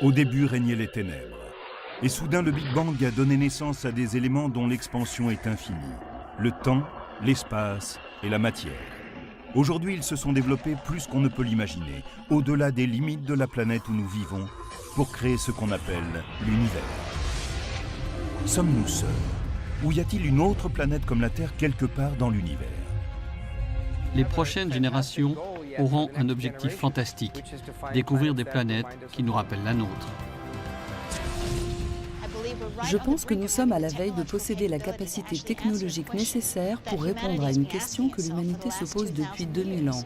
Au début régnaient les ténèbres. Et soudain, le Big Bang a donné naissance à des éléments dont l'expansion est infinie. Le temps, l'espace et la matière. Aujourd'hui, ils se sont développés plus qu'on ne peut l'imaginer, au-delà des limites de la planète où nous vivons, pour créer ce qu'on appelle l'univers. Sommes-nous seuls? Ou y a-t-il une autre planète comme la Terre quelque part dans l'univers? Les prochaines générations auront un objectif fantastique, découvrir des planètes qui nous rappellent la nôtre. Je pense que nous sommes à la veille de posséder la capacité technologique nécessaire pour répondre à une question que l'humanité se pose depuis 2000 ans.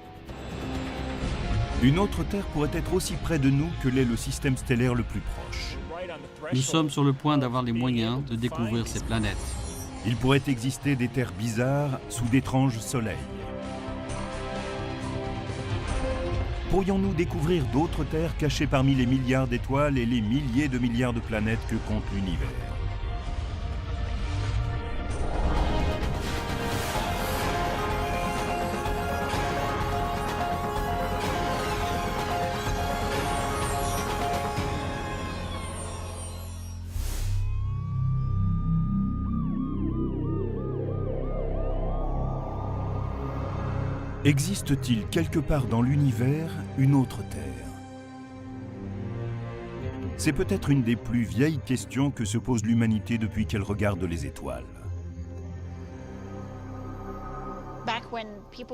Une autre Terre pourrait être aussi près de nous que l'est le système stellaire le plus proche. Nous sommes sur le point d'avoir les moyens de découvrir ces planètes. Il pourrait exister des terres bizarres sous d'étranges soleils. Pourrions-nous découvrir d'autres terres cachées parmi les milliards d'étoiles et les milliers de milliards de planètes que compte l'univers? Existe-t-il quelque part dans l'univers une autre Terre? C'est peut-être une des plus vieilles questions que se pose l'humanité depuis qu'elle regarde les étoiles.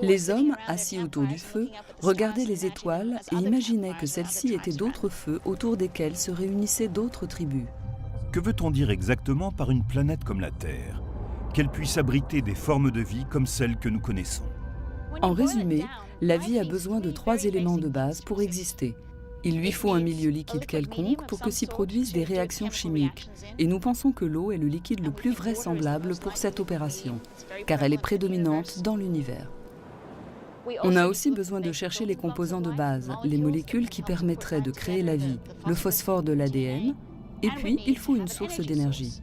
Les hommes, assis autour du feu, regardaient les étoiles et imaginaient que celles-ci étaient d'autres feux autour desquels se réunissaient d'autres tribus. Que veut-on dire exactement par une planète comme la Terre? Qu'elle puisse abriter des formes de vie comme celles que nous connaissons. En résumé, la vie a besoin de 3 éléments de base pour exister. Il lui faut un milieu liquide quelconque pour que s'y produisent des réactions chimiques. Et nous pensons que l'eau est le liquide le plus vraisemblable pour cette opération, car elle est prédominante dans l'univers. On a aussi besoin de chercher les composants de base, les molécules qui permettraient de créer la vie, le phosphore de l'ADN, et puis il faut une source d'énergie.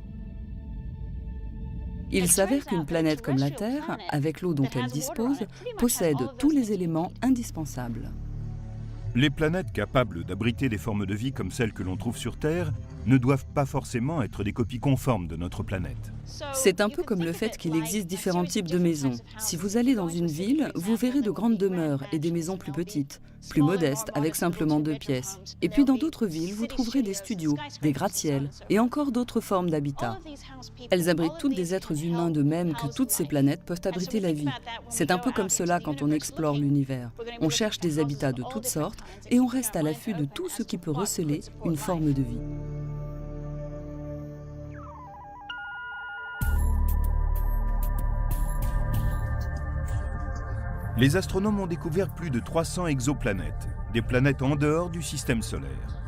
Il s'avère qu'une planète comme la Terre, avec l'eau dont elle dispose, possède tous les éléments indispensables. Les planètes capables d'abriter des formes de vie comme celles que l'on trouve sur Terre ne doivent pas forcément être des copies conformes de notre planète. C'est un peu comme le fait qu'il existe différents types de maisons. Si vous allez dans une ville, vous verrez de grandes demeures et des maisons plus petites, plus modestes, avec simplement 2 pièces. Et puis dans d'autres villes, vous trouverez des studios, des gratte-ciels et encore d'autres formes d'habitat. Elles abritent toutes des êtres humains de même que toutes ces planètes peuvent abriter la vie. C'est un peu comme cela quand on explore l'univers. On cherche des habitats de toutes sortes et on reste à l'affût de tout ce qui peut receler une forme de vie. Les astronomes ont découvert plus de 300 exoplanètes, des planètes en dehors du système solaire.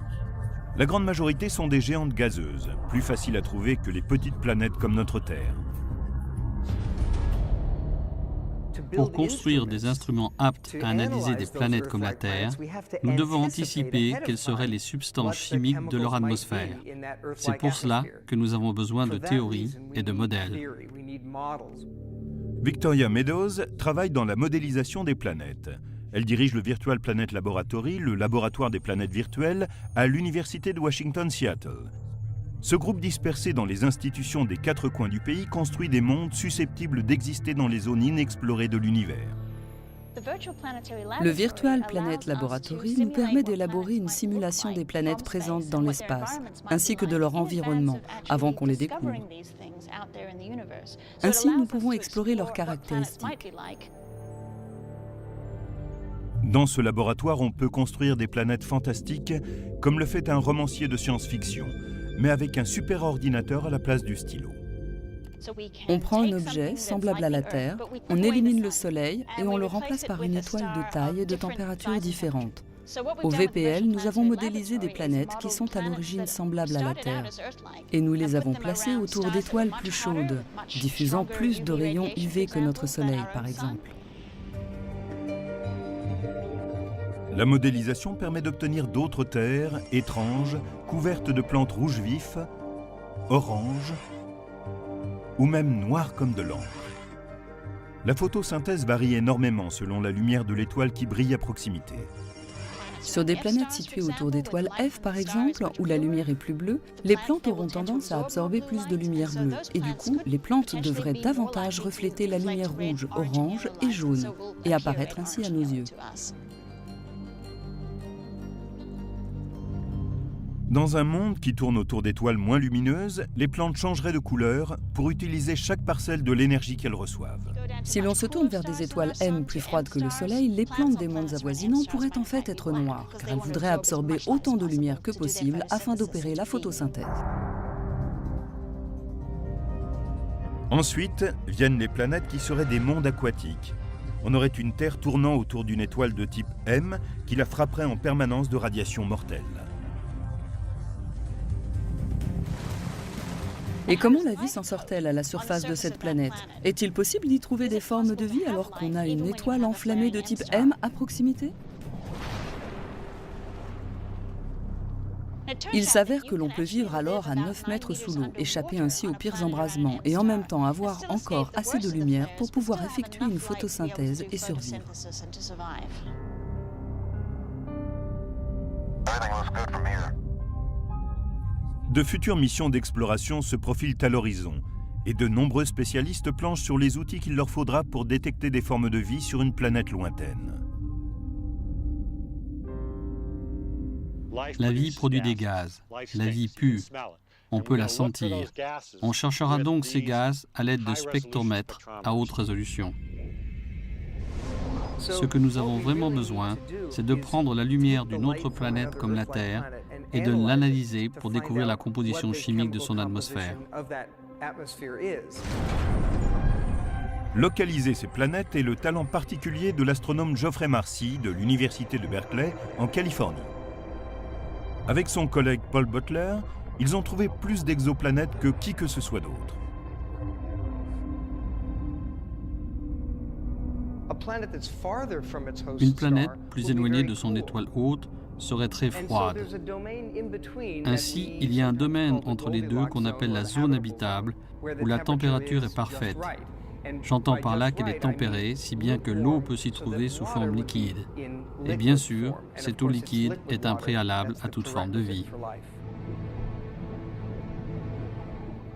La grande majorité sont des géantes gazeuses, plus faciles à trouver que les petites planètes comme notre Terre. Pour construire des instruments aptes à analyser des planètes comme la Terre, nous devons anticiper quelles seraient les substances chimiques de leur atmosphère. C'est pour cela que nous avons besoin de théories et de modèles. Victoria Meadows travaille dans la modélisation des planètes. Elle dirige le Virtual Planet Laboratory, le laboratoire des planètes virtuelles, à l'Université de Washington-Seattle. Ce groupe dispersé dans les institutions des 4 coins du pays construit des mondes susceptibles d'exister dans les zones inexplorées de l'univers. Le Virtual Planet Laboratory nous permet d'élaborer une simulation des planètes présentes dans l'espace, ainsi que de leur environnement, avant qu'on les découvre. Ainsi, nous pouvons explorer leurs caractéristiques. Dans ce laboratoire, on peut construire des planètes fantastiques, comme le fait un romancier de science-fiction, mais avec un super ordinateur à la place du stylo. On prend un objet semblable à la Terre, on élimine le Soleil et on le remplace par une étoile de taille et de température différentes. Au VPL, nous avons modélisé des planètes qui sont à l'origine semblables à la Terre. Et nous les avons placées autour d'étoiles plus chaudes, diffusant plus de rayons UV que notre Soleil, par exemple. La modélisation permet d'obtenir d'autres terres étranges, couvertes de plantes rouges vifs, oranges ou même noires comme de l'encre. La photosynthèse varie énormément selon la lumière de l'étoile qui brille à proximité. Sur des planètes situées autour d'étoiles F, par exemple, où la lumière est plus bleue, les plantes auront tendance à absorber plus de lumière bleue. Et du coup, les plantes devraient davantage refléter la lumière rouge, orange et jaune, et apparaître ainsi à nos yeux. Dans un monde qui tourne autour d'étoiles moins lumineuses, les plantes changeraient de couleur pour utiliser chaque parcelle de l'énergie qu'elles reçoivent. Si l'on se tourne vers des étoiles M plus froides que le Soleil, les plantes des mondes avoisinants pourraient en fait être noires, car elles voudraient absorber autant de lumière que possible afin d'opérer la photosynthèse. Ensuite, viennent les planètes qui seraient des mondes aquatiques. On aurait une Terre tournant autour d'une étoile de type M qui la frapperait en permanence de radiations mortelles. Et comment la vie s'en sort-elle à la surface de cette planète? Est-il possible d'y trouver des formes de vie alors qu'on a une étoile enflammée de type M à proximité? Il s'avère que l'on peut vivre alors à 9 mètres sous l'eau, échapper ainsi aux pires embrasements et en même temps avoir encore assez de lumière pour pouvoir effectuer une photosynthèse et survivre. De futures missions d'exploration se profilent à l'horizon et de nombreux spécialistes planchent sur les outils qu'il leur faudra pour détecter des formes de vie sur une planète lointaine. La vie produit des gaz, la vie pue, on peut la sentir. On cherchera donc ces gaz à l'aide de spectromètres à haute résolution. Ce que nous avons vraiment besoin, c'est de prendre la lumière d'une autre planète comme la Terre et de l'analyser pour découvrir la composition chimique de son atmosphère. Localiser ces planètes est le talent particulier de l'astronome Geoffrey Marcy de l'Université de Berkeley en Californie. Avec son collègue Paul Butler, ils ont trouvé plus d'exoplanètes que qui que ce soit d'autre. Une planète plus éloignée de son étoile hôte serait très froide. Ainsi, il y a un domaine entre les deux qu'on appelle la zone habitable, où la température est parfaite. J'entends par là qu'elle est tempérée, si bien que l'eau peut s'y trouver sous forme liquide. Et bien sûr, cette eau liquide est un préalable à toute forme de vie.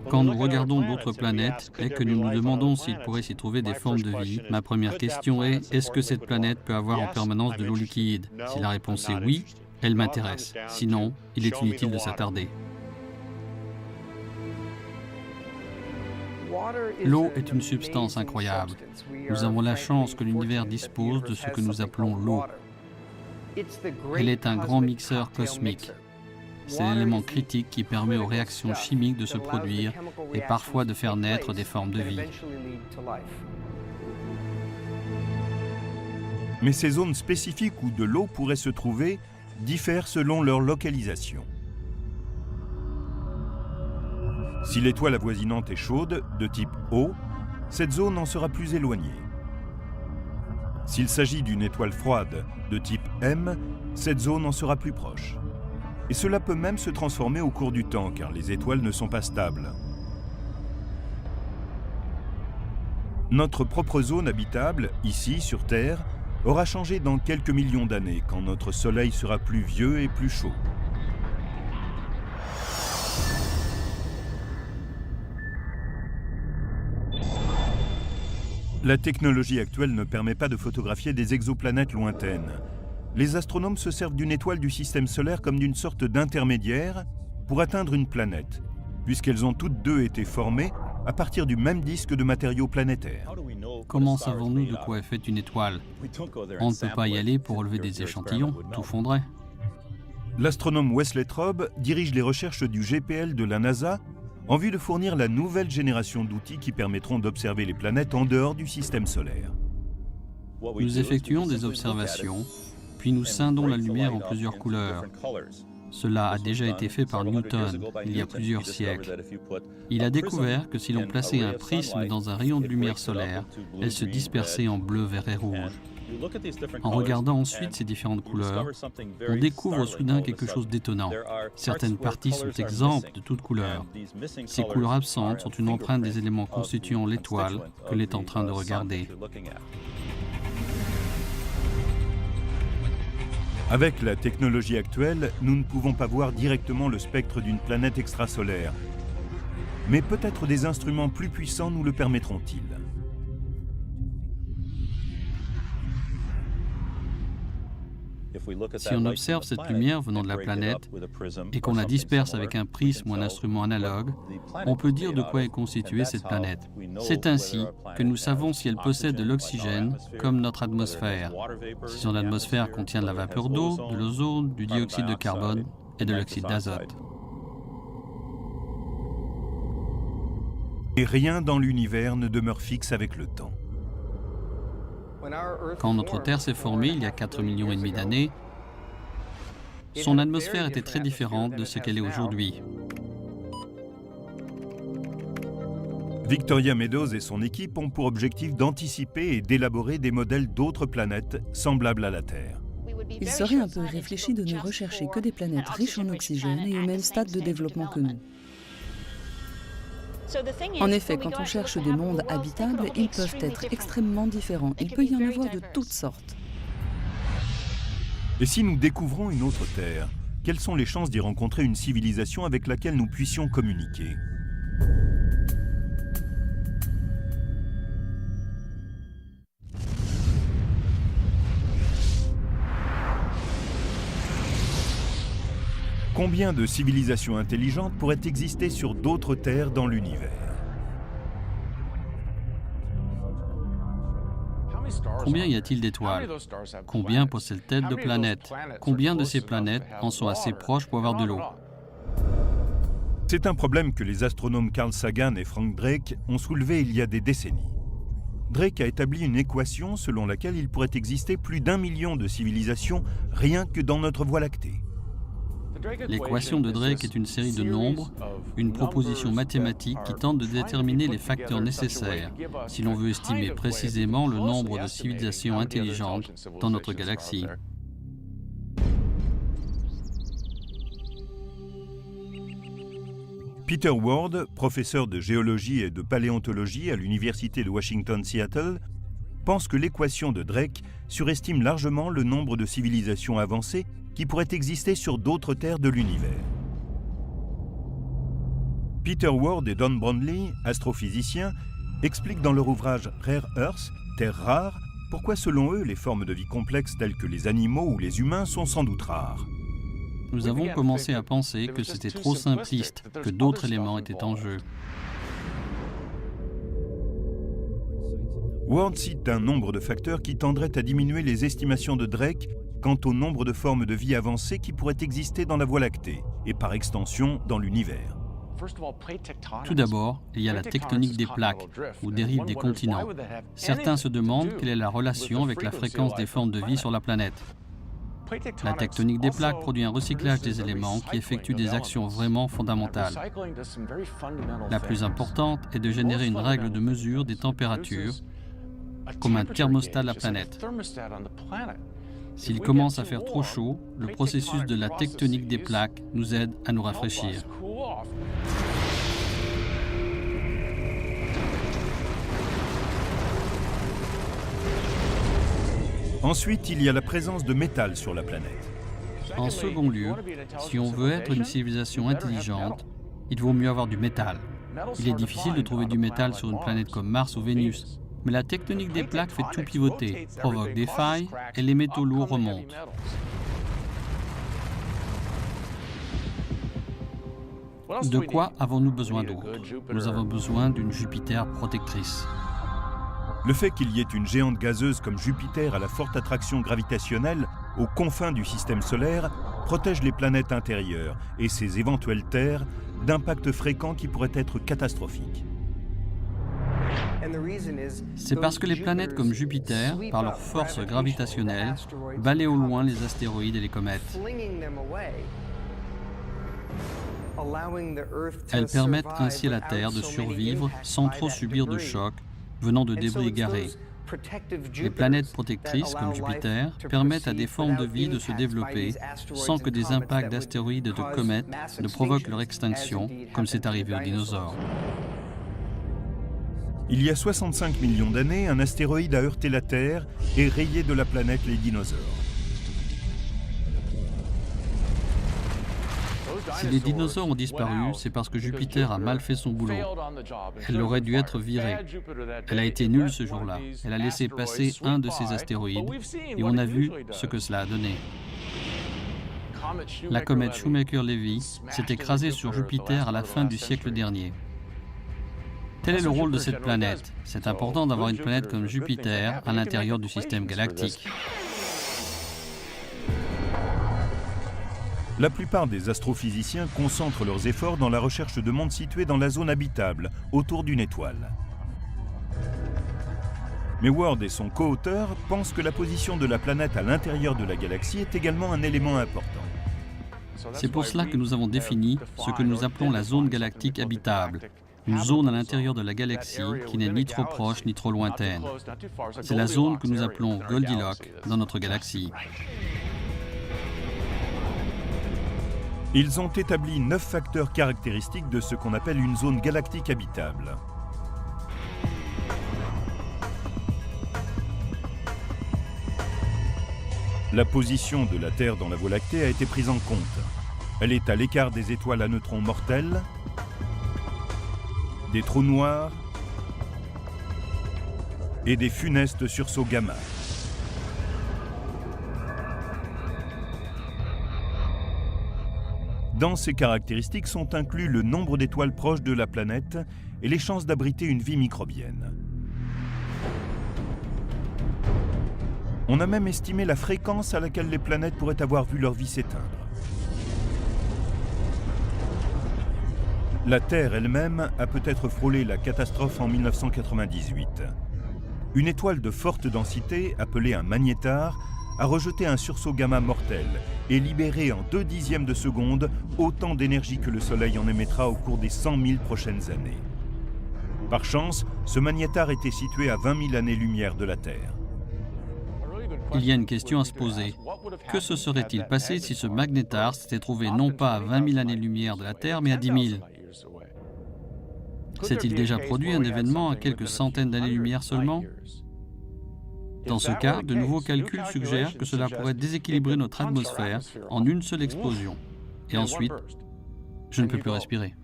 Quand nous regardons d'autres planètes et que nous nous demandons s'il pourrait s'y trouver des formes de vie, ma première question est, est-ce que cette planète peut avoir en permanence de l'eau liquide? Si la réponse est oui, elle m'intéresse. Sinon, il est inutile de s'attarder. L'eau est une substance incroyable. Nous avons la chance que l'univers dispose de ce que nous appelons l'eau. Elle est un grand mixeur cosmique. C'est l'élément critique qui permet aux réactions chimiques de se produire et parfois de faire naître des formes de vie. Mais ces zones spécifiques où de l'eau pourrait se trouver diffèrent selon leur localisation. Si l'étoile avoisinante est chaude, de type O, cette zone en sera plus éloignée. S'il s'agit d'une étoile froide, de type M, cette zone en sera plus proche. Et cela peut même se transformer au cours du temps, car les étoiles ne sont pas stables. Notre propre zone habitable, ici, sur Terre, aura changé dans quelques millions d'années, quand notre Soleil sera plus vieux et plus chaud. La technologie actuelle ne permet pas de photographier des exoplanètes lointaines. Les astronomes se servent d'une étoile du système solaire comme d'une sorte d'intermédiaire pour atteindre une planète, puisqu'elles ont toutes deux été formées à partir du même disque de matériaux planétaires. Comment savons-nous de quoi est faite une étoile? On ne peut pas y aller pour relever des échantillons, tout fondrait. L'astronome Wesley Traub dirige les recherches du GPL de la NASA en vue de fournir la nouvelle génération d'outils qui permettront d'observer les planètes en dehors du système solaire. Nous effectuons des observations, puis nous scindons la lumière en plusieurs couleurs. Cela a déjà été fait par Newton il y a plusieurs siècles. Il a découvert que si l'on plaçait un prisme dans un rayon de lumière solaire, elle se dispersait en bleu, vert et rouge. En regardant ensuite ces différentes couleurs, on découvre soudain quelque chose d'étonnant. Certaines parties sont exemptes de toute couleur. Ces couleurs absentes sont une empreinte des éléments constituant l'étoile que l'on est en train de regarder. Avec la technologie actuelle, nous ne pouvons pas voir directement le spectre d'une planète extrasolaire. Mais peut-être des instruments plus puissants nous le permettront-ils. Si on observe cette lumière venant de la planète et qu'on la disperse avec un prisme ou un instrument analogue, on peut dire de quoi est constituée cette planète. C'est ainsi que nous savons si elle possède de l'oxygène, comme notre atmosphère, si son atmosphère contient de la vapeur d'eau, de l'ozone, du dioxyde de carbone et de l'oxyde d'azote. Et rien dans l'univers ne demeure fixe avec le temps. Quand notre Terre s'est formée il y a 4,5 millions d'années, son atmosphère était très différente de ce qu'elle est aujourd'hui. Victoria Meadows et son équipe ont pour objectif d'anticiper et d'élaborer des modèles d'autres planètes semblables à la Terre. Il serait un peu irréfléchi de ne rechercher que des planètes riches en oxygène et au même stade de développement que nous. En effet, quand on cherche des mondes habitables, ils peuvent être extrêmement différents. Il peut y en avoir de toutes sortes. Et si nous découvrons une autre Terre, quelles sont les chances d'y rencontrer une civilisation avec laquelle nous puissions communiquer ? Combien de civilisations intelligentes pourraient exister sur d'autres terres dans l'univers ? Combien y a-t-il d'étoiles? Combien possèdent-elles de planètes? Combien de ces planètes en sont assez proches pour avoir de l'eau? C'est un problème que les astronomes Carl Sagan et Frank Drake ont soulevé il y a des décennies. Drake a établi une équation selon laquelle il pourrait exister plus d'1 million de civilisations rien que dans notre Voie lactée. L'équation de Drake est une série de nombres, une proposition mathématique qui tente de déterminer les facteurs nécessaires si l'on veut estimer précisément le nombre de civilisations intelligentes dans notre galaxie. Peter Ward, professeur de géologie et de paléontologie à l'Université de Washington-Seattle, pense que l'équation de Drake surestime largement le nombre de civilisations avancées qui pourraient exister sur d'autres terres de l'univers. Peter Ward et Don Brownlee, astrophysiciens, expliquent dans leur ouvrage Rare Earth, Terre rare, pourquoi selon eux les formes de vie complexes telles que les animaux ou les humains sont sans doute rares. Nous avons commencé à penser que c'était trop simpliste, que d'autres éléments étaient en jeu. Ward cite un nombre de facteurs qui tendraient à diminuer les estimations de Drake quant au nombre de formes de vie avancées qui pourraient exister dans la Voie lactée et par extension dans l'univers. Tout d'abord, il y a la tectonique des plaques, ou dérive des continents. Certains se demandent quelle est la relation avec la fréquence des formes de vie sur la planète. La tectonique des plaques produit un recyclage des éléments qui effectue des actions vraiment fondamentales. La plus importante est de générer une règle de mesure des températures, comme un thermostat de la planète. S'il commence à faire trop chaud, le processus de la tectonique des plaques nous aide à nous rafraîchir. Ensuite, il y a la présence de métal sur la planète. En second lieu, si on veut être une civilisation intelligente, il vaut mieux avoir du métal. Il est difficile de trouver du métal sur une planète comme Mars ou Vénus. Mais la tectonique des plaques fait tout pivoter, provoque des failles et les métaux lourds remontent. De quoi avons-nous besoin d'autre? Nous avons besoin d'une Jupiter protectrice. Le fait qu'il y ait une géante gazeuse comme Jupiter à la forte attraction gravitationnelle aux confins du système solaire protège les planètes intérieures et ses éventuelles terres d'impacts fréquents qui pourraient être catastrophiques. C'est parce que les planètes comme Jupiter, par leur force gravitationnelle, balayent au loin les astéroïdes et les comètes. Elles permettent ainsi à la Terre de survivre sans trop subir de chocs venant de débris égarés. Les planètes protectrices, comme Jupiter, permettent à des formes de vie de se développer sans que des impacts d'astéroïdes et de comètes ne provoquent leur extinction, comme c'est arrivé aux dinosaures. Il y a 65 millions d'années, un astéroïde a heurté la Terre et rayé de la planète les dinosaures. Si les dinosaures ont disparu, c'est parce que Jupiter a mal fait son boulot. Elle aurait dû être virée. Elle a été nulle ce jour-là. Elle a laissé passer un de ses astéroïdes et on a vu ce que cela a donné. La comète Shoemaker-Levy s'est écrasée sur Jupiter à la fin du siècle dernier. Quel est le rôle de cette planète? C'est important d'avoir une planète comme Jupiter à l'intérieur du système galactique. La plupart des astrophysiciens concentrent leurs efforts dans la recherche de mondes situés dans la zone habitable, autour d'une étoile. Mais Ward et son co-auteur pensent que la position de la planète à l'intérieur de la galaxie est également un élément important. C'est pour cela que nous avons défini ce que nous appelons la zone galactique habitable, une zone à l'intérieur de la galaxie qui n'est ni trop proche ni trop lointaine. C'est la zone que nous appelons Goldilocks dans notre galaxie. Ils ont établi 9 facteurs caractéristiques de ce qu'on appelle une zone galactique habitable. La position de la Terre dans la Voie lactée a été prise en compte. Elle est à l'écart des étoiles à neutrons mortels, des trous noirs et des funestes sursauts gamma. Dans ces caractéristiques sont inclus le nombre d'étoiles proches de la planète et les chances d'abriter une vie microbienne. On a même estimé la fréquence à laquelle les planètes pourraient avoir vu leur vie s'éteindre. La Terre elle-même a peut-être frôlé la catastrophe en 1998. Une étoile de forte densité, appelée un magnétar, a rejeté un sursaut gamma mortel et libéré en 0,2 de seconde autant d'énergie que le Soleil en émettra au cours des 100 000 prochaines années. Par chance, ce magnétar était situé à 20 000 années-lumière de la Terre. Il y a une question à se poser. Que se serait-il passé si ce magnétar s'était trouvé non pas à 20 000 années-lumière de la Terre, mais à 10 000? S'est-il déjà produit un événement à quelques centaines d'années-lumière seulement? Dans ce cas, de nouveaux calculs suggèrent que cela pourrait déséquilibrer notre atmosphère en une seule explosion. Et ensuite, je ne peux plus respirer.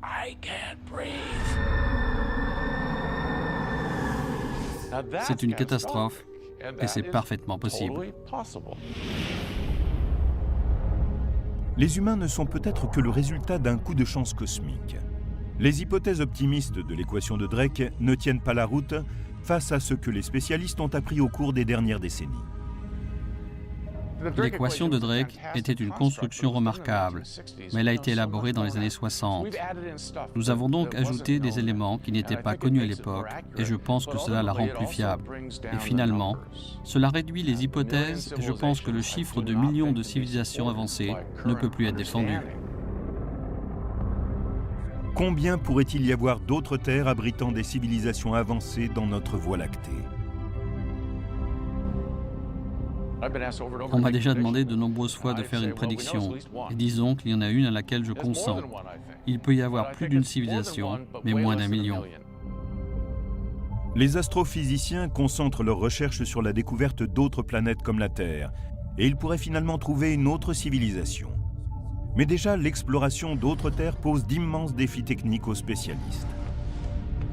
C'est une catastrophe et c'est parfaitement possible. Les humains ne sont peut-être que le résultat d'un coup de chance cosmique. Les hypothèses optimistes de l'équation de Drake ne tiennent pas la route face à ce que les spécialistes ont appris au cours des dernières décennies. L'équation de Drake était une construction remarquable, mais elle a été élaborée dans les années 60. Nous avons donc ajouté des éléments qui n'étaient pas connus à l'époque, et je pense que cela la rend plus fiable. Et finalement, cela réduit les hypothèses, et je pense que le chiffre de millions de civilisations avancées ne peut plus être défendu. Combien pourrait-il y avoir d'autres terres abritant des civilisations avancées dans notre Voie lactée? On m'a déjà demandé de nombreuses fois de faire une prédiction, et disons qu'il y en a une à laquelle je consens. Il peut y avoir plus d'une civilisation, mais moins d'1 million. Les astrophysiciens concentrent leurs recherches sur la découverte d'autres planètes comme la Terre, et ils pourraient finalement trouver une autre civilisation. Mais déjà, l'exploration d'autres terres pose d'immenses défis techniques aux spécialistes.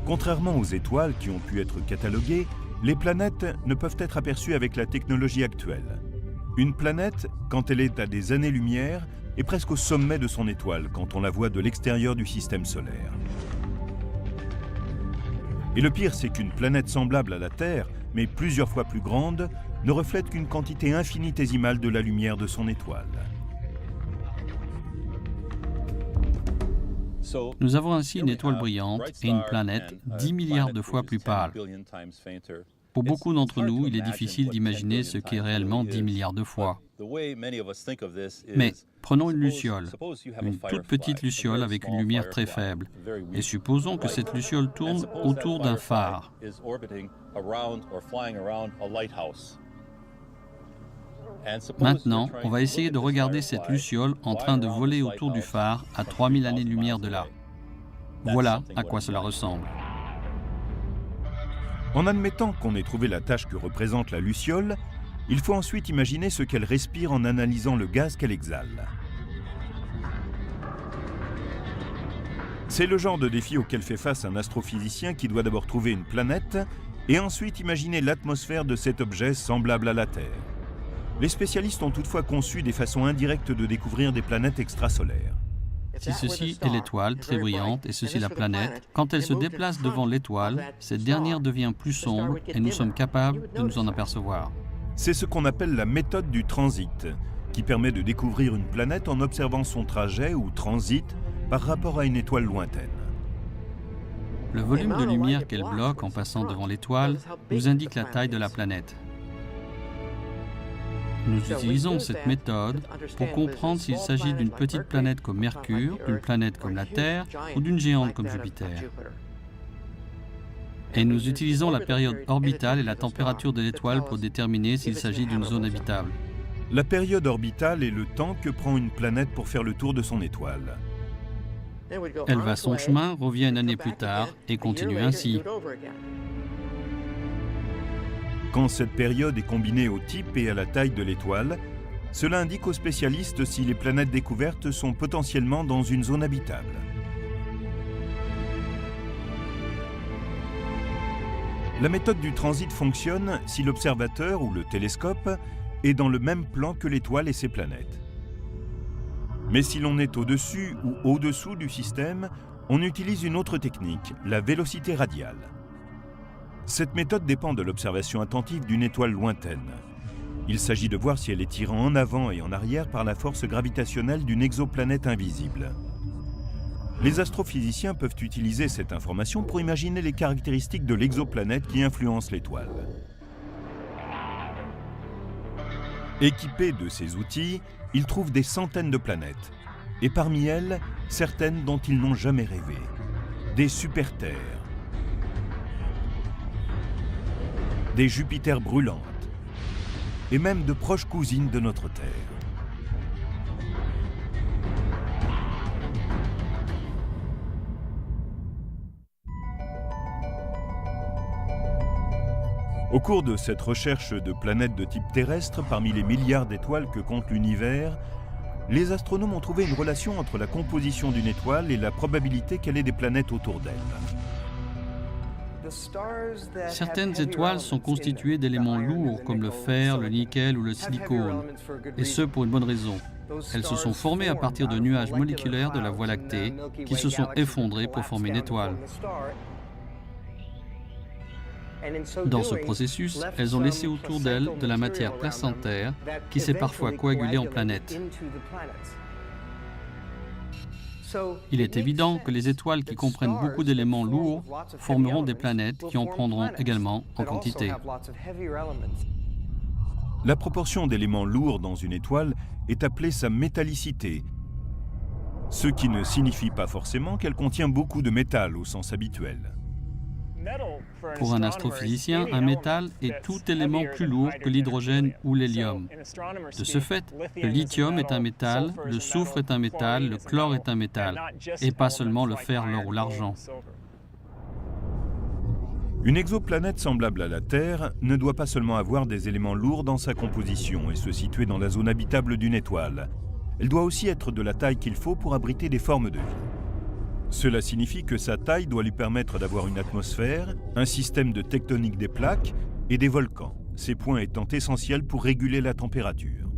Contrairement aux étoiles qui ont pu être cataloguées, les planètes ne peuvent être aperçues avec la technologie actuelle. Une planète, quand elle est à des années-lumière, est presque au sommet de son étoile quand on la voit de l'extérieur du système solaire. Et le pire, c'est qu'une planète semblable à la Terre, mais plusieurs fois plus grande, ne reflète qu'une quantité infinitésimale de la lumière de son étoile. Nous avons ainsi une étoile brillante et une planète 10 milliards de fois plus pâle. Pour beaucoup d'entre nous, il est difficile d'imaginer ce qu'est réellement 10 milliards de fois. Mais prenons une luciole, une toute petite luciole avec une lumière très faible, et supposons que cette luciole tourne autour d'un phare. Maintenant, on va essayer de regarder cette luciole en train de voler autour du phare à 3000 années-lumière de là. Voilà à quoi cela ressemble. En admettant qu'on ait trouvé la tâche que représente la luciole, il faut ensuite imaginer ce qu'elle respire en analysant le gaz qu'elle exhale. C'est le genre de défi auquel fait face un astrophysicien qui doit d'abord trouver une planète et ensuite imaginer l'atmosphère de cet objet semblable à la Terre. Les spécialistes ont toutefois conçu des façons indirectes de découvrir des planètes extrasolaires. Si ceci est l'étoile, très brillante, et ceci la planète, quand elle se déplace devant l'étoile, cette dernière devient plus sombre et nous sommes capables de nous en apercevoir. C'est ce qu'on appelle la méthode du transit, qui permet de découvrir une planète en observant son trajet ou transit par rapport à une étoile lointaine. Le volume de lumière qu'elle bloque en passant devant l'étoile nous indique la taille de la planète. Nous utilisons cette méthode pour comprendre s'il s'agit d'une petite planète comme Mercure, d'une planète comme la Terre ou d'une géante comme Jupiter. Et nous utilisons la période orbitale et la température de l'étoile pour déterminer s'il s'agit d'une zone habitable. La période orbitale est le temps que prend une planète pour faire le tour de son étoile. Elle va son chemin, revient une année plus tard et continue ainsi. Quand cette période est combinée au type et à la taille de l'étoile, cela indique aux spécialistes si les planètes découvertes sont potentiellement dans une zone habitable. La méthode du transit fonctionne si l'observateur ou le télescope est dans le même plan que l'étoile et ses planètes. Mais si l'on est au-dessus ou au-dessous du système, on utilise une autre technique, la vélocité radiale. Cette méthode dépend de l'observation attentive d'une étoile lointaine. Il s'agit de voir si elle est tirée en avant et en arrière par la force gravitationnelle d'une exoplanète invisible. Les astrophysiciens peuvent utiliser cette information pour imaginer les caractéristiques de l'exoplanète qui influence l'étoile. Équipés de ces outils, ils trouvent des centaines de planètes, et parmi elles, certaines dont ils n'ont jamais rêvé. Des super-terres, des Jupiters brûlantes, et même de proches cousines de notre Terre. Au cours de cette recherche de planètes de type terrestre, parmi les milliards d'étoiles que compte l'univers, les astronomes ont trouvé une relation entre la composition d'une étoile et la probabilité qu'elle ait des planètes autour d'elle. Certaines étoiles sont constituées d'éléments lourds comme le fer, le nickel ou le silicone, et ce pour une bonne raison. Elles se sont formées à partir de nuages moléculaires de la Voie lactée qui se sont effondrés pour former une étoile. Dans ce processus, elles ont laissé autour d'elles de la matière placentaire qui s'est parfois coagulée en planètes. Il est évident que les étoiles qui comprennent beaucoup d'éléments lourds formeront des planètes qui en prendront également en quantité. La proportion d'éléments lourds dans une étoile est appelée sa métallicité, ce qui ne signifie pas forcément qu'elle contient beaucoup de métal au sens habituel. Pour un astrophysicien, un métal est tout élément plus lourd que l'hydrogène ou l'hélium. De ce fait, le lithium est un métal, le soufre est un métal, le chlore est un métal, et pas seulement le fer, l'or ou l'argent. Une exoplanète semblable à la Terre ne doit pas seulement avoir des éléments lourds dans sa composition et se situer dans la zone habitable d'une étoile. Elle doit aussi être de la taille qu'il faut pour abriter des formes de vie. Cela signifie que sa taille doit lui permettre d'avoir une atmosphère, un système de tectonique des plaques et des volcans, ces points étant essentiels pour réguler la température.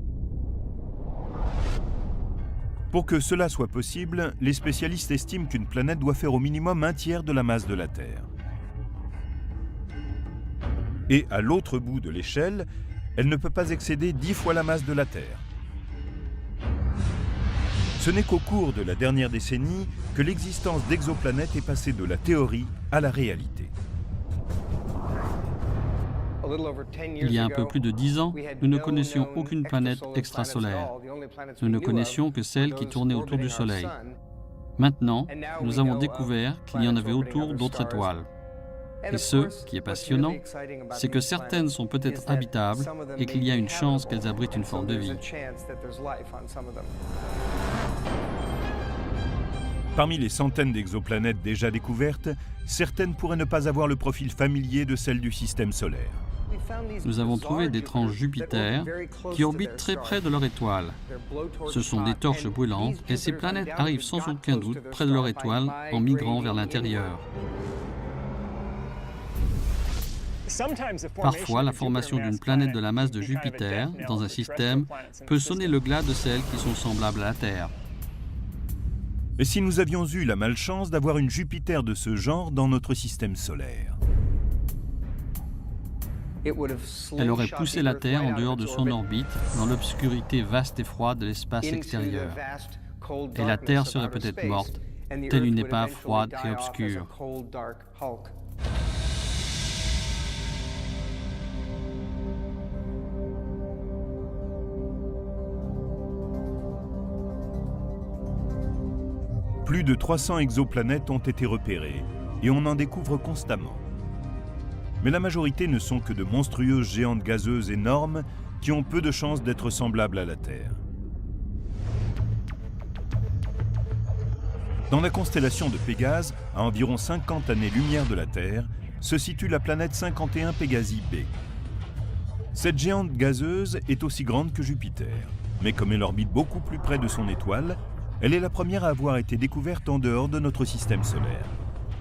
Pour que cela soit possible, les spécialistes estiment qu'une planète doit faire au minimum un tiers de la masse de la Terre. Et à l'autre bout de l'échelle, elle ne peut pas excéder 10 fois la masse de la Terre. Ce n'est qu'au cours de la dernière décennie que l'existence d'exoplanètes est passée de la théorie à la réalité. Il y a un peu plus de 10 ans, nous ne connaissions aucune planète extrasolaire. Nous ne connaissions que celles qui tournaient autour du Soleil. Maintenant, nous avons découvert qu'il y en avait autour d'autres étoiles. Et ce qui est passionnant, c'est que certaines sont peut-être habitables et qu'il y a une chance qu'elles abritent une forme de vie. Parmi les centaines d'exoplanètes déjà découvertes, certaines pourraient ne pas avoir le profil familier de celles du système solaire. Nous avons trouvé d'étranges Jupiters qui orbitent très près de leur étoile. Ce sont des torches brûlantes et ces planètes arrivent sans aucun doute près de leur étoile en migrant vers l'intérieur. Parfois, la formation d'une planète de la masse de Jupiter dans un système peut sonner le glas de celles qui sont semblables à la Terre. Et si nous avions eu la malchance d'avoir une Jupiter de ce genre dans notre système solaire? Elle aurait poussé la Terre en dehors de son orbite, dans l'obscurité vaste et froide de l'espace extérieur. Et la Terre serait peut-être morte, telle une épave froide et obscure. Plus de 300 exoplanètes ont été repérées et on en découvre constamment. Mais la majorité ne sont que de monstrueuses géantes gazeuses énormes qui ont peu de chances d'être semblables à la Terre. Dans la constellation de Pégase, à environ 50 années-lumière de la Terre, se situe la planète 51 Pégasi b. Cette géante gazeuse est aussi grande que Jupiter, mais comme elle orbite beaucoup plus près de son étoile, elle est la première à avoir été découverte en dehors de notre système solaire.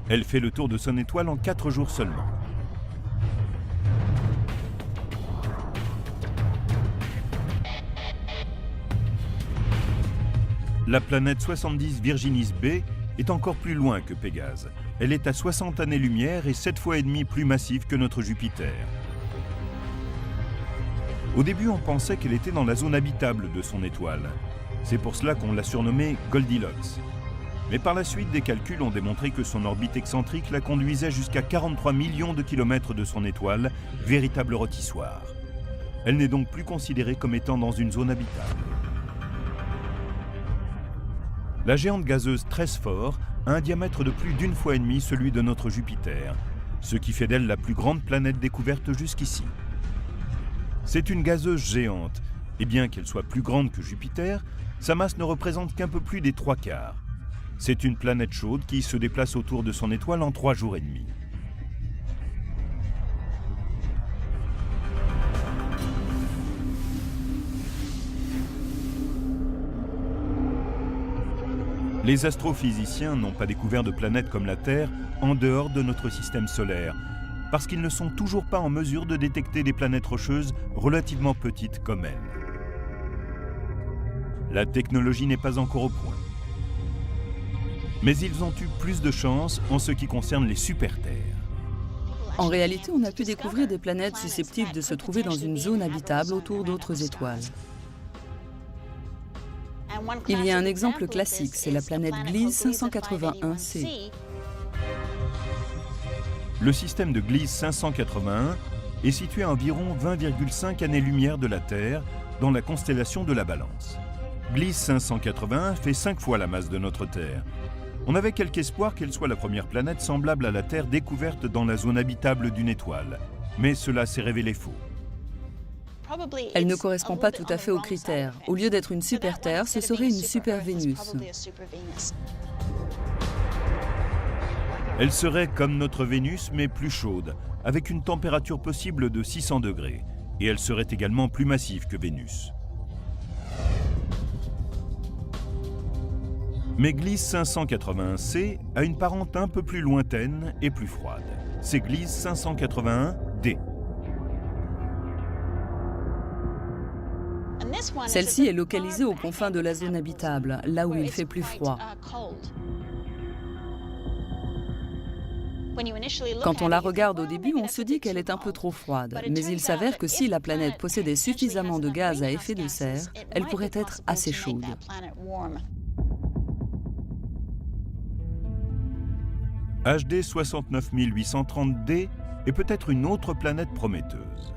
Elle fait le tour de son étoile en 4 jours seulement. La planète 70 Virginis b est encore plus loin que Pégase. Elle est à 60 années-lumière et 7 fois et demi plus massive que notre Jupiter. Au début, on pensait qu'elle était dans la zone habitable de son étoile. C'est pour cela qu'on l'a surnommée Goldilocks. Mais par la suite, des calculs ont démontré que son orbite excentrique la conduisait jusqu'à 43 millions de kilomètres de son étoile, véritable rôtissoir. Elle n'est donc plus considérée comme étant dans une zone habitable. La géante gazeuse Tresphore a un diamètre de plus d'1,5 fois celui de notre Jupiter, ce qui fait d'elle la plus grande planète découverte jusqu'ici. C'est une gazeuse géante, et bien qu'elle soit plus grande que Jupiter, sa masse ne représente qu'un peu plus des 3/4. C'est une planète chaude qui se déplace autour de son étoile en 3 jours et demi. Les astrophysiciens n'ont pas découvert de planètes comme la Terre en dehors de notre système solaire, parce qu'ils ne sont toujours pas en mesure de détecter des planètes rocheuses relativement petites comme elle. La technologie n'est pas encore au point. Mais ils ont eu plus de chance en ce qui concerne les super-terres. En réalité, on a pu découvrir des planètes susceptibles de se trouver dans une zone habitable autour d'autres étoiles. Il y a un exemple classique, c'est la planète Gliese 581c. Le système de Gliese 581 est situé à environ 20,5 années-lumière de la Terre, dans la constellation de la Balance. Gliese 581 fait 5 fois la masse de notre Terre. On avait quelque espoir qu'elle soit la première planète semblable à la Terre découverte dans la zone habitable d'une étoile, mais cela s'est révélé faux. Elle ne correspond pas tout à fait aux critères. Au lieu d'être une super-Terre, ce serait une super-Vénus. Elle serait comme notre Vénus, mais plus chaude, avec une température possible de 600 degrés, et elle serait également plus massive que Vénus. Mais Gliese 581c a une parente un peu plus lointaine et plus froide. C'est Gliese 581d. Celle-ci est localisée aux confins de la zone habitable, là où il fait plus froid. Quand on la regarde au début, on se dit qu'elle est un peu trop froide, mais il s'avère que si la planète possédait suffisamment de gaz à effet de serre, elle pourrait être assez chaude. HD 69830d est peut-être une autre planète prometteuse.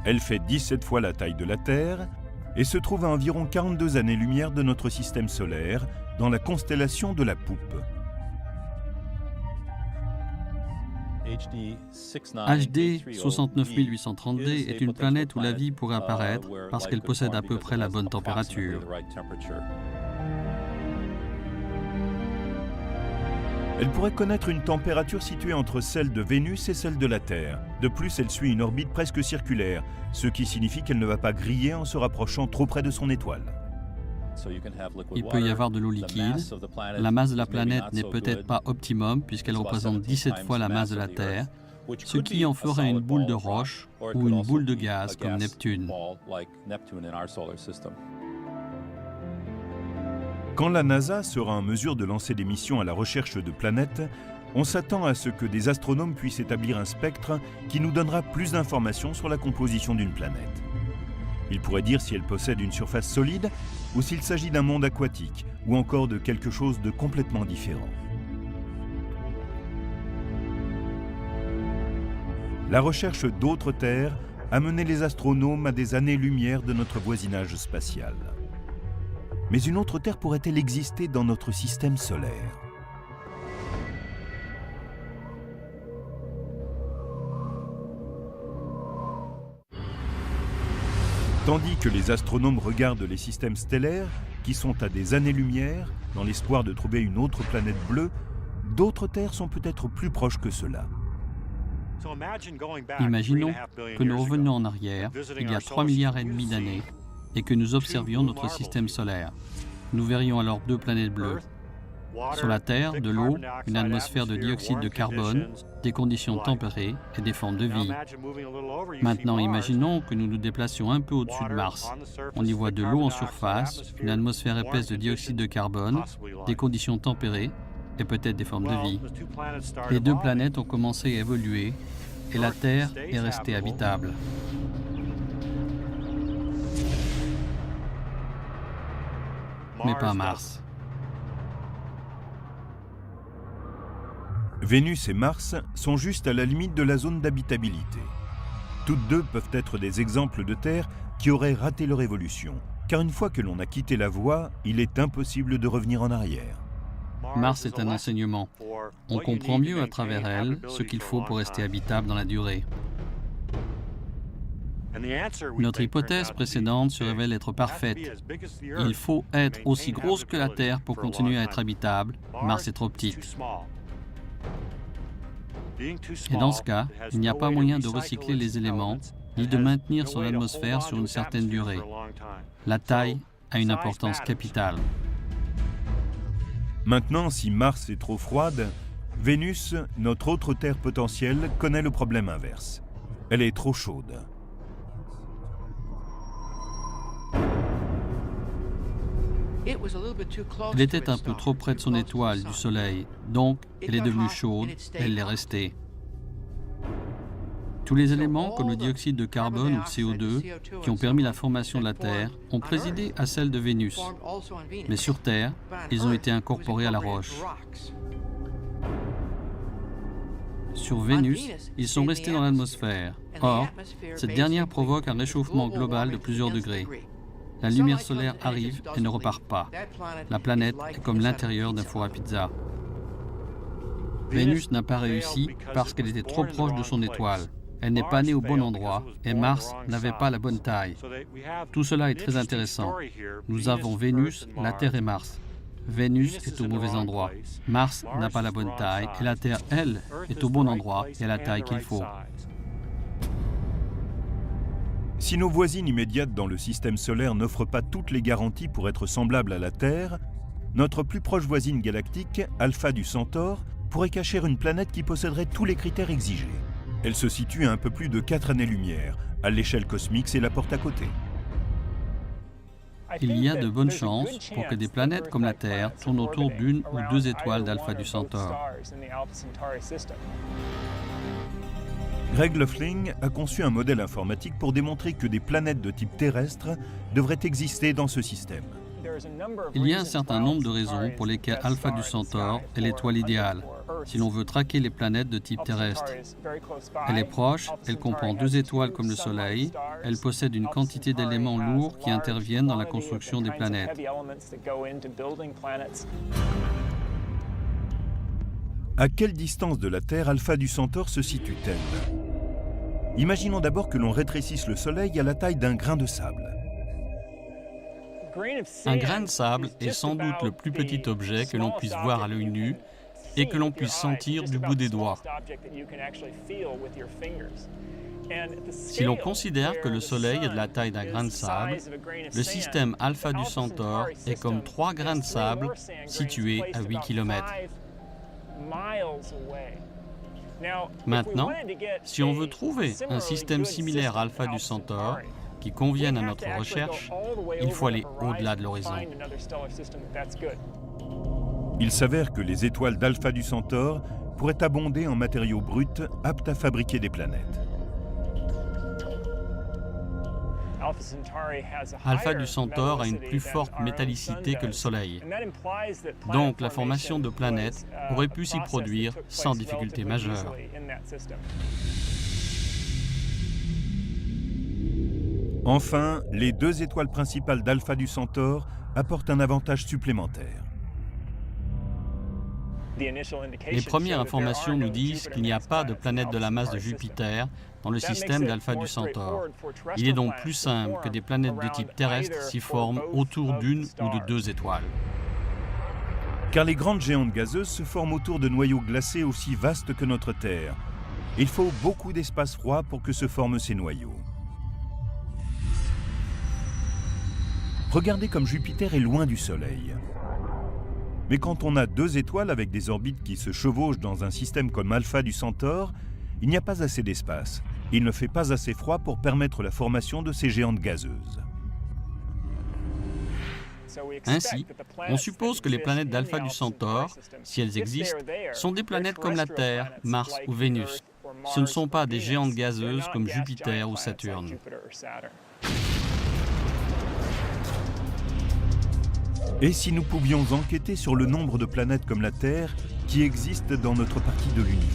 Elle fait 17 fois la taille de la Terre et se trouve à environ 42 années-lumière de notre système solaire, dans la constellation de la Poupe. HD 69830d est une planète où la vie pourrait apparaître parce qu'elle possède à peu près la bonne température. Elle pourrait connaître une température située entre celle de Vénus et celle de la Terre. De plus, elle suit une orbite presque circulaire, ce qui signifie qu'elle ne va pas griller en se rapprochant trop près de son étoile. Il peut y avoir de l'eau liquide. La masse de la planète n'est peut-être pas optimum puisqu'elle représente 17 fois la masse de la Terre, ce qui en ferait une boule de roche ou une boule de gaz comme Neptune. Quand la NASA sera en mesure de lancer des missions à la recherche de planètes, on s'attend à ce que des astronomes puissent établir un spectre qui nous donnera plus d'informations sur la composition d'une planète. Il pourrait dire si elle possède une surface solide ou s'il s'agit d'un monde aquatique ou encore de quelque chose de complètement différent. La recherche d'autres terres a mené les astronomes à des années-lumière de notre voisinage spatial. Mais une autre Terre pourrait-elle exister dans notre système solaire? Tandis que les astronomes regardent les systèmes stellaires, qui sont à des années-lumière, dans l'espoir de trouver une autre planète bleue, d'autres terres sont peut-être plus proches que cela. Imaginons que nous revenions en arrière, il y a 3,5 milliards d'années, et que nous observions notre système solaire. Nous verrions alors 2 planètes bleues. Sur la Terre, de l'eau, une atmosphère de dioxyde de carbone, des conditions tempérées et des formes de vie. Maintenant, imaginons que nous nous déplacions un peu au-dessus de Mars. On y voit de l'eau en surface, une atmosphère épaisse de dioxyde de carbone, des conditions tempérées et peut-être des formes de vie. Les 2 planètes ont commencé à évoluer et la Terre est restée habitable. Mais pas Mars. Vénus et Mars sont juste à la limite de la zone d'habitabilité. Toutes deux peuvent être des exemples de terres qui auraient raté leur évolution, car une fois que l'on a quitté la voie, il est impossible de revenir en arrière. Mars est un enseignement. On comprend mieux à travers elle ce qu'il faut pour rester habitable dans la durée. Notre hypothèse précédente se révèle être parfaite. Il faut être aussi grosse que la Terre pour continuer à être habitable. Mars est trop petite. Et dans ce cas, il n'y a pas moyen de recycler les éléments, ni de maintenir son atmosphère sur une certaine durée. La taille a une importance capitale. Maintenant, si Mars est trop froide, Vénus, notre autre Terre potentielle, connaît le problème inverse. Elle est trop chaude. Elle était un peu trop près de son étoile, du Soleil, donc elle est devenue chaude, elle l'est restée. Tous les éléments, comme le dioxyde de carbone ou le CO2, qui ont permis la formation de la Terre, ont présidé à celle de Vénus. Mais sur Terre, ils ont été incorporés à la roche. Sur Vénus, ils sont restés dans l'atmosphère. Or, cette dernière provoque un réchauffement global de plusieurs degrés. La lumière solaire arrive et ne repart pas. La planète est comme l'intérieur d'un four à pizza. Vénus n'a pas réussi parce qu'elle était trop proche de son étoile. Elle n'est pas née au bon endroit et Mars n'avait pas la bonne taille. Tout cela est très intéressant. Nous avons Vénus, la Terre et Mars. Vénus est au mauvais endroit. Mars n'a pas la bonne taille et la Terre, elle, est au bon endroit et à la taille qu'il faut. Si nos voisines immédiates dans le système solaire n'offrent pas toutes les garanties pour être semblables à la Terre, notre plus proche voisine galactique, Alpha du Centaure, pourrait cacher une planète qui posséderait tous les critères exigés. Elle se situe à un peu plus de 4 années-lumière. À l'échelle cosmique, c'est la porte à côté. Il y a de bonnes chances pour que des planètes comme la Terre tournent autour d'une ou 2 étoiles d'Alpha du Centaure. Greg Loeffling a conçu un modèle informatique pour démontrer que des planètes de type terrestre devraient exister dans ce système. Il y a un certain nombre de raisons pour lesquelles Alpha du Centaure est l'étoile idéale, si l'on veut traquer les planètes de type terrestre. Elle est proche, elle comprend 2 étoiles comme le Soleil, elle possède une quantité d'éléments lourds qui interviennent dans la construction des planètes. À quelle distance de la Terre Alpha du Centaure se situe-t-elle? Imaginons d'abord que l'on rétrécisse le Soleil à la taille d'un grain de sable. Un grain de sable est sans doute le plus petit objet que l'on puisse voir à l'œil nu, et que l'on puisse sentir du bout des doigts. Si l'on considère que le Soleil est de la taille d'un grain de sable, le système Alpha du Centaure est comme 3 grains de sable situés à 8 km. Maintenant, si on veut trouver un système similaire Alpha du Centaure qui convienne à notre recherche, il faut aller au-delà de l'horizon. Il s'avère que les étoiles d'Alpha du Centaure pourraient abonder en matériaux bruts aptes à fabriquer des planètes. Alpha du Centaure a une plus forte métallicité que le Soleil. Donc la formation de planètes aurait pu s'y produire sans difficulté majeure. Enfin, les 2 étoiles principales d'Alpha du Centaure apportent un avantage supplémentaire. Les premières informations nous disent qu'il n'y a pas de planète de la masse de Jupiter dans le système d'Alpha du Centaure. Il est donc plus simple que des planètes de type terrestre s'y forment autour d'une ou de 2 étoiles. Car les grandes géantes gazeuses se forment autour de noyaux glacés aussi vastes que notre Terre. Il faut beaucoup d'espace froid pour que se forment ces noyaux. Regardez comme Jupiter est loin du Soleil. Mais quand on a 2 étoiles avec des orbites qui se chevauchent dans un système comme Alpha du Centaure, il n'y a pas assez d'espace. Il ne fait pas assez froid pour permettre la formation de ces géantes gazeuses. Ainsi, on suppose que les planètes d'Alpha du Centaure, si elles existent, sont des planètes comme la Terre, Mars ou Vénus. Ce ne sont pas des géantes gazeuses comme Jupiter ou Saturne. Et si nous pouvions enquêter sur le nombre de planètes comme la Terre qui existent dans notre partie de l'univers?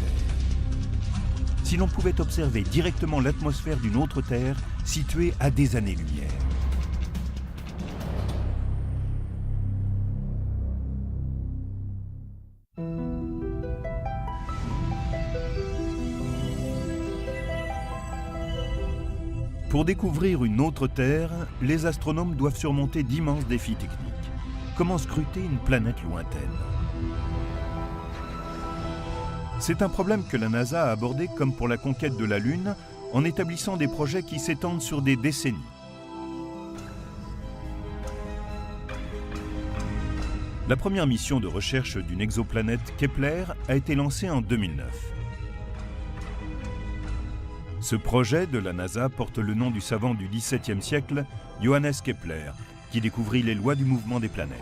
Si l'on pouvait observer directement l'atmosphère d'une autre Terre située à des années-lumière. Pour découvrir une autre Terre, les astronomes doivent surmonter d'immenses défis techniques. Comment scruter une planète lointaine? C'est un problème que la NASA a abordé comme pour la conquête de la Lune, en établissant des projets qui s'étendent sur des décennies. La première mission de recherche d'une exoplanète Kepler a été lancée en 2009. Ce projet de la NASA porte le nom du savant du XVIIe siècle, Johannes Kepler, qui découvrit les lois du mouvement des planètes.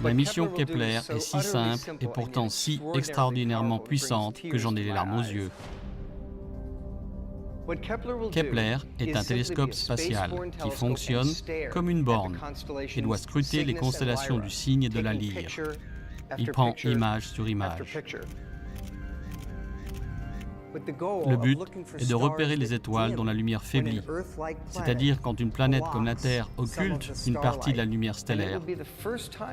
La mission Kepler est si simple et pourtant si extraordinairement puissante que j'en ai les larmes aux yeux. Kepler est un télescope spatial qui fonctionne comme une borne et doit scruter les constellations du Cygne et de la Lyre. Il prend image sur image. Le but est de repérer les étoiles dont la lumière faiblit, c'est-à-dire quand une planète comme la Terre occulte une partie de la lumière stellaire.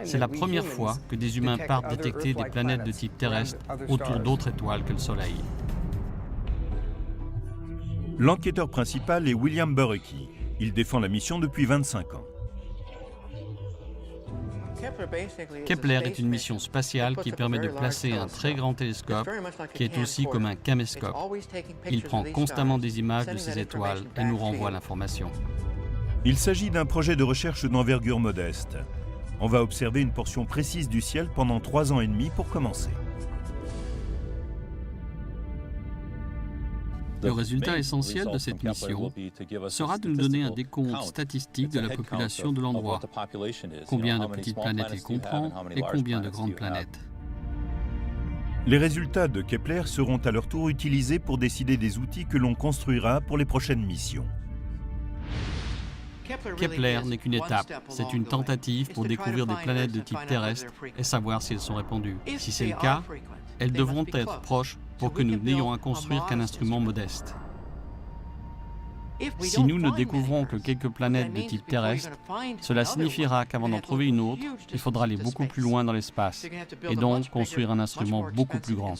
C'est la première fois que des humains partent détecter des planètes de type terrestre autour d'autres étoiles que le Soleil. L'enquêteur principal est William Borucki. Il défend la mission depuis 25 ans. Kepler est une mission spatiale qui permet de placer un très grand télescope qui est aussi comme un caméscope. Il prend constamment des images de ces étoiles et nous renvoie l'information. Il s'agit d'un projet de recherche d'envergure modeste. On va observer une portion précise du ciel pendant 3 ans et demi pour commencer. Le résultat essentiel de cette mission sera de nous donner un décompte statistique de la population de l'endroit, combien de petites planètes il comprend et combien de grandes planètes. Les résultats de Kepler seront à leur tour utilisés pour décider des outils que l'on construira pour les prochaines missions. Kepler n'est qu'une étape, c'est une tentative pour découvrir des planètes de type terrestre et savoir si elles sont répandues. Si c'est le cas, elles devront être proches pour que nous n'ayons à construire qu'un instrument modeste. Si nous ne découvrons que quelques planètes de type terrestre, cela signifiera qu'avant d'en trouver une autre, il faudra aller beaucoup plus loin dans l'espace et donc construire un instrument beaucoup plus grand.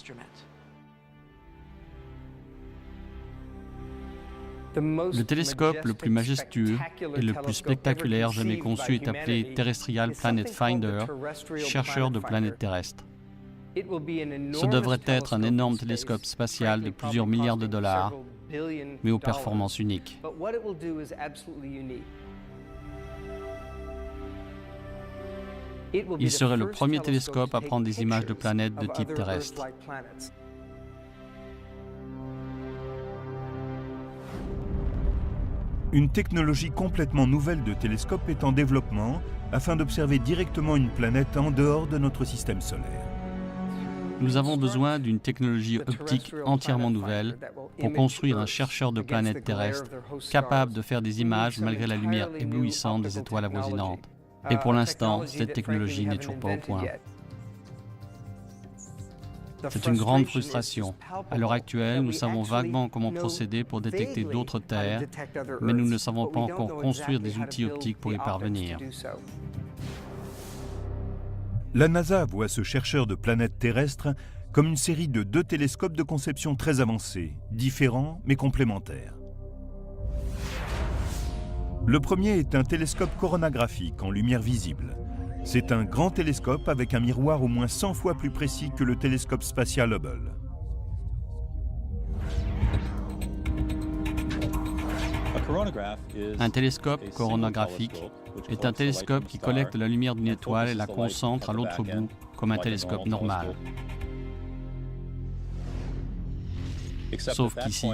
Le télescope le plus majestueux et le plus spectaculaire jamais conçu est appelé Terrestrial Planet Finder, chercheur de planètes terrestres. Ce devrait être un énorme télescope spatial de plusieurs milliards de dollars, mais aux performances uniques. Il serait le premier télescope à prendre des images de planètes de type terrestre. Une technologie complètement nouvelle de télescope est en développement afin d'observer directement une planète en dehors de notre système solaire. Nous avons besoin d'une technologie optique entièrement nouvelle pour construire un chercheur de planètes terrestres capable de faire des images malgré la lumière éblouissante des étoiles avoisinantes. Et pour l'instant, cette technologie n'est toujours pas au point. C'est une grande frustration. À l'heure actuelle, nous savons vaguement comment procéder pour détecter d'autres terres, mais nous ne savons pas encore construire des outils optiques pour y parvenir. La NASA voit ce chercheur de planètes terrestres comme une série de 2 télescopes de conception très avancés, différents mais complémentaires. Le premier est un télescope coronographique en lumière visible. C'est un grand télescope avec un miroir au moins 100 fois plus précis que le télescope spatial Hubble. Un télescope coronographique est un télescope qui collecte la lumière d'une étoile et la concentre à l'autre bout, comme un télescope normal. Sauf qu'ici,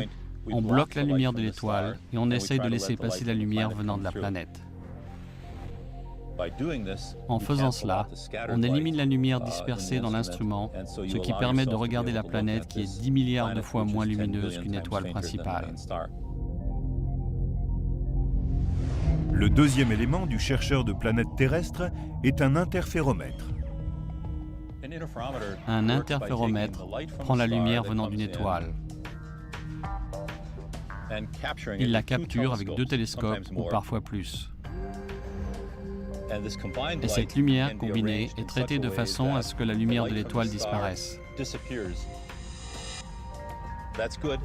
on bloque la lumière de l'étoile et on essaye de laisser passer la lumière venant de la planète. En faisant cela, on élimine la lumière dispersée dans l'instrument, ce qui permet de regarder la planète qui est 10 milliards de fois moins lumineuse qu'une étoile principale. Le deuxième élément du chercheur de planètes terrestres est un interféromètre. Un interféromètre prend la lumière venant d'une étoile. Il la capture avec 2 télescopes ou parfois plus. Et cette lumière combinée est traitée de façon à ce que la lumière de l'étoile disparaisse.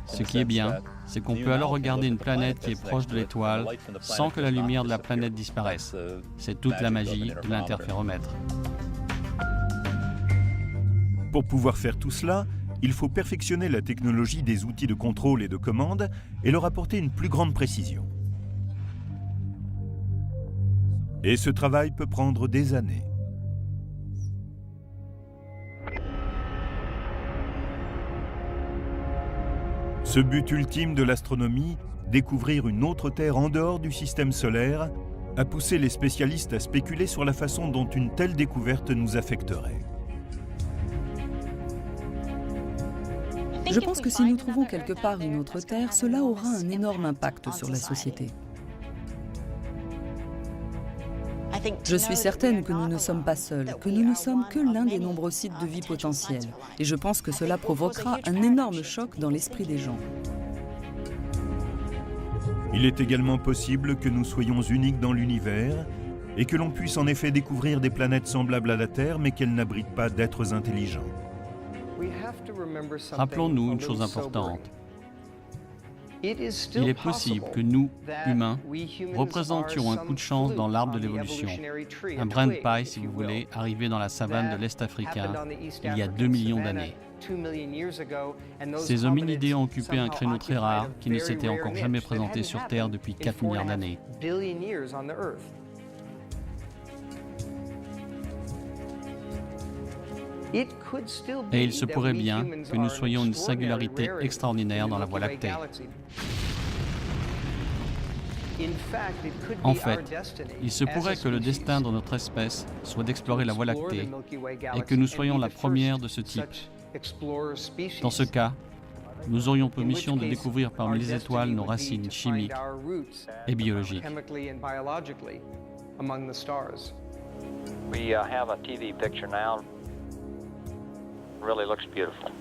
Ce qui est bien, c'est qu'on peut alors regarder une planète qui est proche de l'étoile sans que la lumière de la planète disparaisse. C'est toute la magie de l'interféromètre. Pour pouvoir faire tout cela, il faut perfectionner la technologie des outils de contrôle et de commande et leur apporter une plus grande précision. Et ce travail peut prendre des années. Ce but ultime de l'astronomie, découvrir une autre Terre en dehors du système solaire, a poussé les spécialistes à spéculer sur la façon dont une telle découverte nous affecterait. Je pense que si nous trouvons quelque part une autre Terre, cela aura un énorme impact sur la société. Je suis certaine que nous ne sommes pas seuls, que nous ne sommes que l'un des nombreux sites de vie potentiels. Et je pense que cela provoquera un énorme choc dans l'esprit des gens. Il est également possible que nous soyons uniques dans l'univers et que l'on puisse en effet découvrir des planètes semblables à la Terre, mais qu'elles n'abritent pas d'êtres intelligents. Rappelons-nous une chose importante. Il est possible que nous, humains, représentions un coup de chance dans l'arbre de l'évolution. Un brin de paille, si vous voulez, arrivé dans la savane de l'Est africain il y a 2 millions d'années. Ces hominidés ont occupé un créneau très rare qui ne s'était encore jamais présenté sur Terre depuis 4 milliards d'années. Et il se pourrait bien que nous soyons une singularité extraordinaire dans la Voie lactée. En fait, il se pourrait que le destin de notre espèce soit d'explorer la Voie lactée et que nous soyons la première de ce type. Dans ce cas, nous aurions pour mission de découvrir parmi les étoiles nos racines chimiques et biologiques. We have a TV picture now. Really looks beautiful.